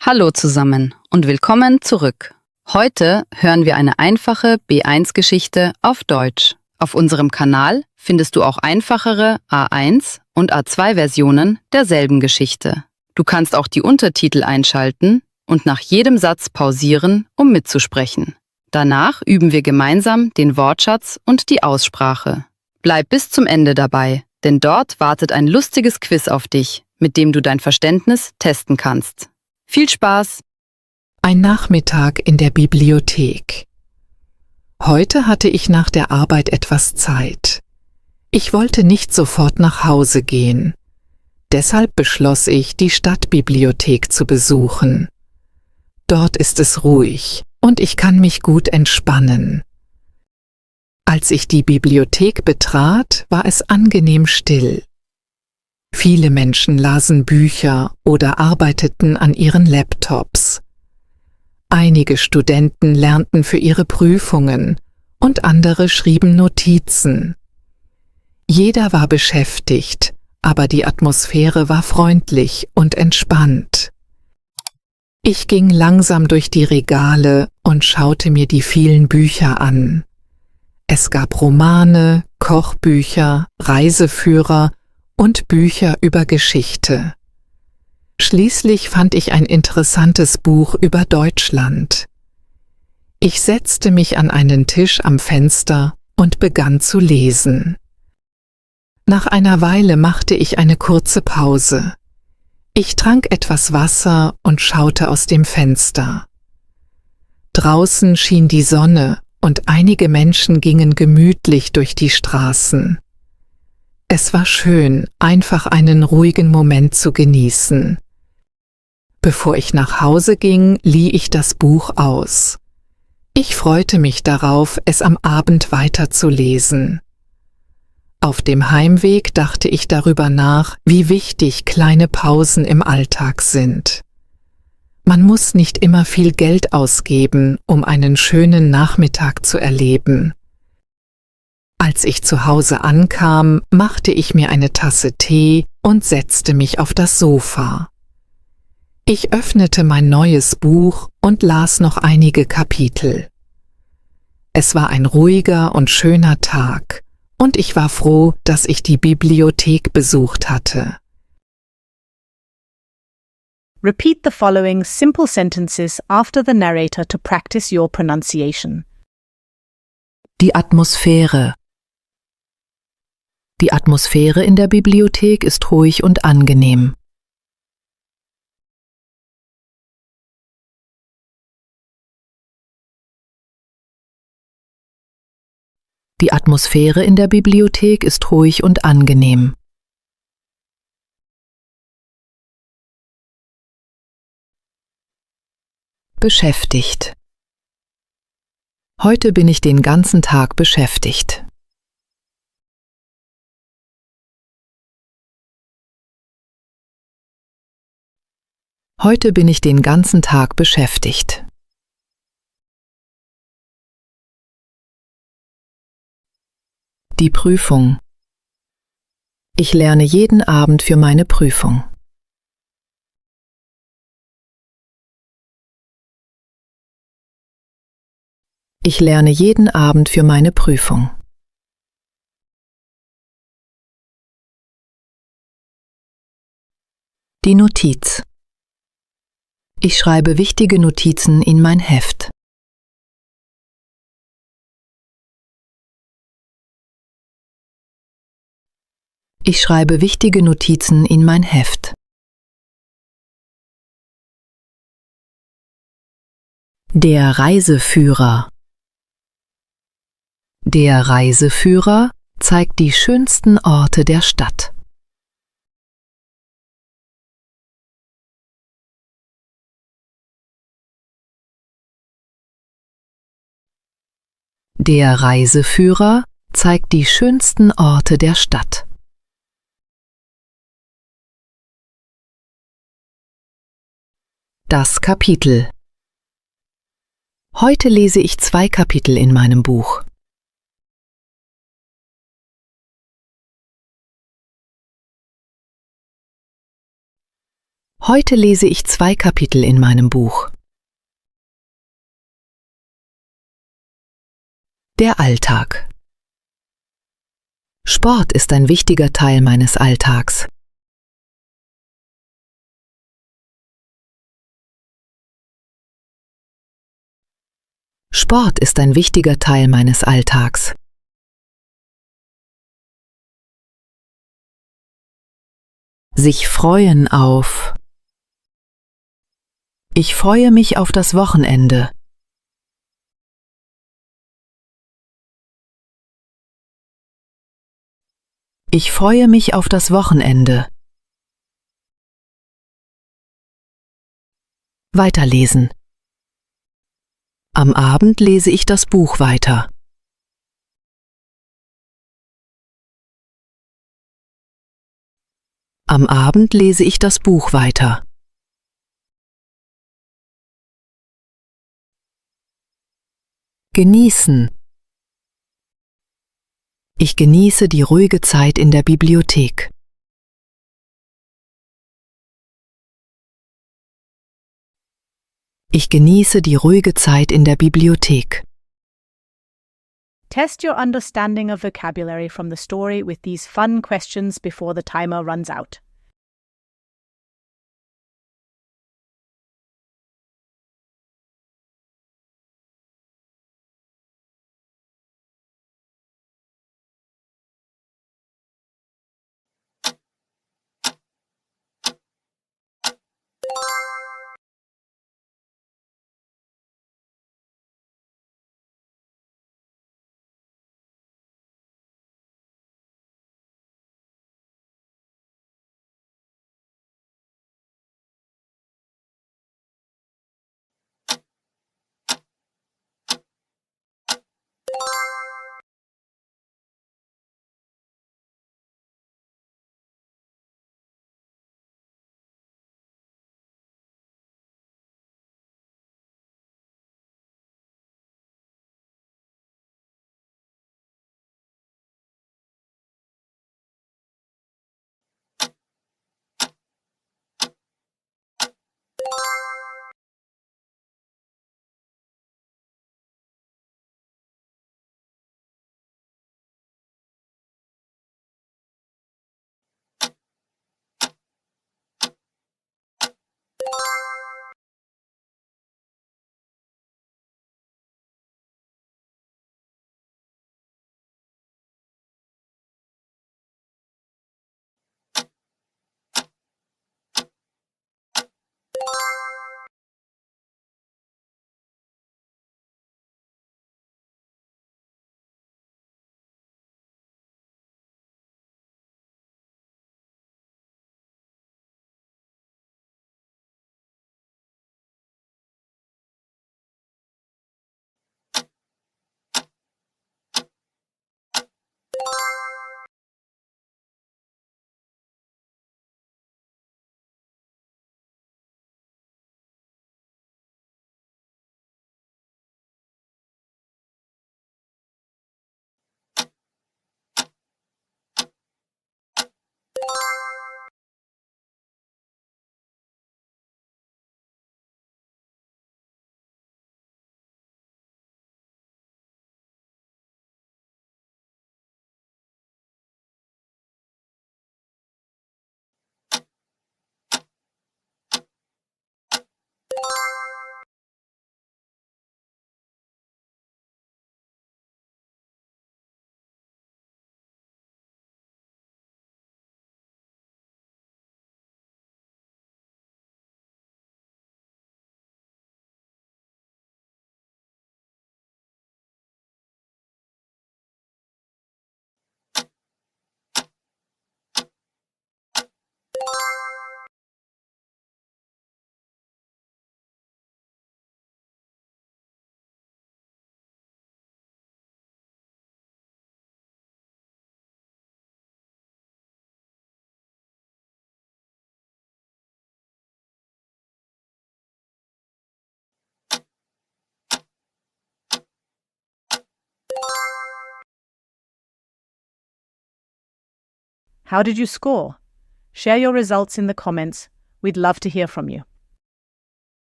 Hallo zusammen und willkommen zurück. Heute hören wir eine einfache B1-Geschichte auf Deutsch. Auf unserem Kanal findest du auch einfachere A1 und A2-Versionen derselben Geschichte. Du kannst auch die Untertitel einschalten und nach jedem Satz pausieren, um mitzusprechen. Danach üben wir gemeinsam den Wortschatz und die Aussprache. Bleib bis zum Ende dabei, denn dort wartet ein lustiges Quiz auf dich, mit dem du dein Verständnis testen kannst. Viel Spaß! Ein Nachmittag in der Bibliothek. Heute hatte ich nach der Arbeit etwas Zeit. Ich wollte nicht sofort nach Hause gehen. Deshalb beschloss ich, die Stadtbibliothek zu besuchen. Dort ist es ruhig und ich kann mich gut entspannen. Als ich die Bibliothek betrat, war es angenehm still. Viele Menschen lasen Bücher oder arbeiteten an ihren Laptops. Einige Studenten lernten für ihre Prüfungen und andere schrieben Notizen. Jeder war beschäftigt, aber die Atmosphäre war freundlich und entspannt. Ich ging langsam durch die Regale und schaute mir die vielen Bücher an. Es gab Romane, Kochbücher, Reiseführer und Bücher über Geschichte. Schließlich fand ich ein interessantes Buch über Deutschland. Ich setzte mich an einen Tisch am Fenster und begann zu lesen. Nach einer Weile machte ich eine kurze Pause. Ich trank etwas Wasser und schaute aus dem Fenster. Draußen schien die Sonne und einige Menschen gingen gemütlich durch die Straßen. Es war schön, einfach einen ruhigen Moment zu genießen. Bevor ich nach Hause ging, lieh ich das Buch aus. Ich freute mich darauf, es am Abend weiterzulesen. Auf dem Heimweg dachte ich darüber nach, wie wichtig kleine Pausen im Alltag sind. Man muss nicht immer viel Geld ausgeben, um einen schönen Nachmittag zu erleben. Als ich zu Hause ankam, machte ich mir eine Tasse Tee und setzte mich auf das Sofa. Ich öffnete mein neues Buch und las noch einige Kapitel. Es war ein ruhiger und schöner Tag, und ich war froh, dass ich die Bibliothek besucht hatte. Repeat the following simple sentences after the narrator to practice your pronunciation. Die Atmosphäre. Die Atmosphäre in der Bibliothek ist ruhig und angenehm. Die Atmosphäre in der Bibliothek ist ruhig und angenehm. Beschäftigt. Heute bin ich den ganzen Tag beschäftigt. Heute bin ich den ganzen Tag beschäftigt. Die Prüfung. Ich lerne jeden Abend für meine Prüfung. Ich lerne jeden Abend für meine Prüfung. Die Notiz. Ich schreibe wichtige Notizen in mein Heft. Ich schreibe wichtige Notizen in mein Heft. Der Reiseführer. Der Reiseführer zeigt die schönsten Orte der Stadt. Der Reiseführer zeigt die schönsten Orte der Stadt. Das Kapitel. Heute lese ich 2 Kapitel in meinem Buch. Heute lese ich 2 Kapitel in meinem Buch. Der Alltag. Sport ist ein wichtiger Teil meines Alltags. Sport ist ein wichtiger Teil meines Alltags. Sich freuen auf. Ich freue mich auf das Wochenende. Ich freue mich auf das Wochenende. Weiterlesen. Am Abend lese ich das Buch weiter. Am Abend lese ich das Buch weiter. Genießen. Ich genieße die ruhige Zeit in der Bibliothek. Ich genieße die ruhige Zeit in der Bibliothek. Test your understanding of vocabulary from the story with these fun questions before the timer runs out. How did you score? Share your results in the comments. We'd love to hear from you.